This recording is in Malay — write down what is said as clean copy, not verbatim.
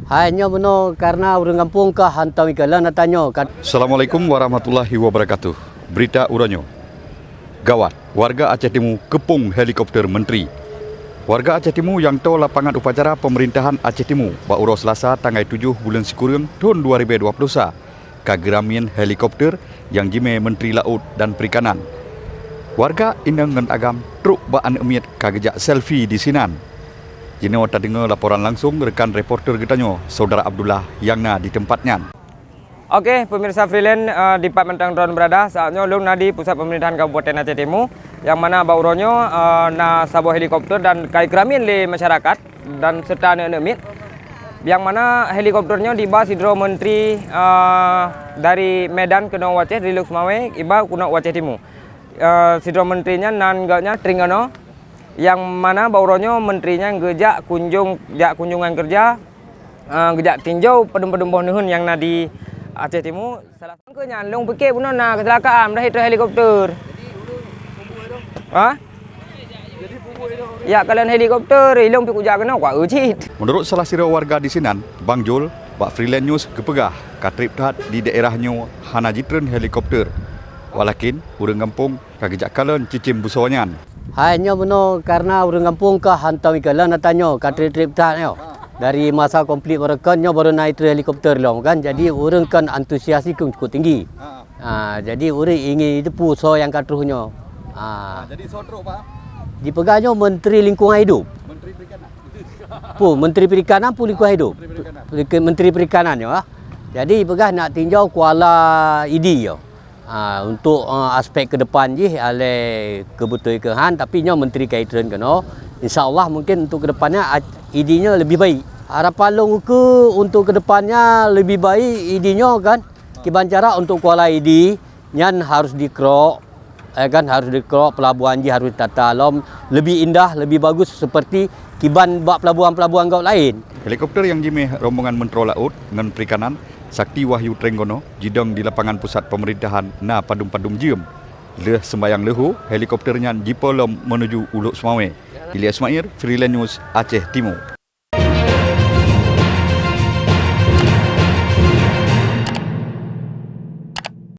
Hanya benar karena orang kampung kah hantar ikalan nak tanya. Assalamualaikum warahmatullahi wabarakatuh. Berita Uranyo. Gawat, warga Aceh Timur kepung helikopter menteri. Warga Aceh Timur yang tahu lapangan upacara pemerintahan Aceh Timur Bauro Selasa tanggal 7 bulan Sikurun tahun 2020 kageramin helikopter yang jime Menteri Laut dan Perikanan. Warga indang ngan agam truk baan emiat kagejak selfie di sinan. Jino tak dengar laporan langsung rekan reporter kitanya, Saudara Abdullah yang na di tempatnya. Oke, pemirsa freelance di Pak Mentang Drone berada saatnya ulung di pusat pemerintahan Kabupaten Aceh Timur yang mana bauronyo na sebuah helikopter dan kai keramin di masyarakat dan serta nemit yang mana helikopternya dibawa Sidro Menteri dari Medan ke Waceh dari Luxmawe iba kuna Waceh Timur. Sidro Menterinya nangganya Tringgano yang mana bauronyo menterinya gejak kunjungan kerja gejak tinjau pedem-pedem nuhun yang di Aceh Timur salah satu nyandung pikir pun kecelakaan dah itu helikopter. Ya kalian helikopter ilung pi kujak kena kuat ucit. Menurut salah sira warga di sinan, Bang Jol, Pak Freelance News kepegah katrip tahat di daerahnya hana jitren helikopter. Walakin urang kampung kagejak kalen cicim busonyan. Hanya benar karena orang kampung kah hantar ikalan nak tanya trip tahatnya. Dari masa komplit merekannya baru naik helikopter lah kan. Jadi orang kan antusiasi cukup tinggi. Jadi orang ingin itu so yang katruhnya. Jadi sotro Pak. Dipegahnya Menteri Lingkungan Hidup. Menteri Perikanan. Menteri Perikanan pun Lingkungan Hidup. Menteri Perikanan ya. Jadi pegah nak tinjau kuala ID ya. Untuk aspek ke depan je oleh kebutuhan tapi nya Menteri Kaitan kena. InsyaAllah mungkin untuk ke depannya idenya lebih baik. Harapan long ke untuk ke depannya lebih baik idenya kan. Kiban cara untuk kuala ID nyan harus dikrok kan harus dikrok pelabuhan je harus ditata alam lebih indah lebih bagus seperti kiban bak pelabuhan-pelabuhan kau lain. Helikopter yang jimeh rombongan Menteri Laut dengan Perikanan Sakti Wahyu Trenggono jidong di lapangan pusat pemerintahan na padum-padum jiem. Leh sembayang lehu helikopternya jipolom menuju Uluk Semawe. Ilyas Mair, Freelance News, Aceh Timur.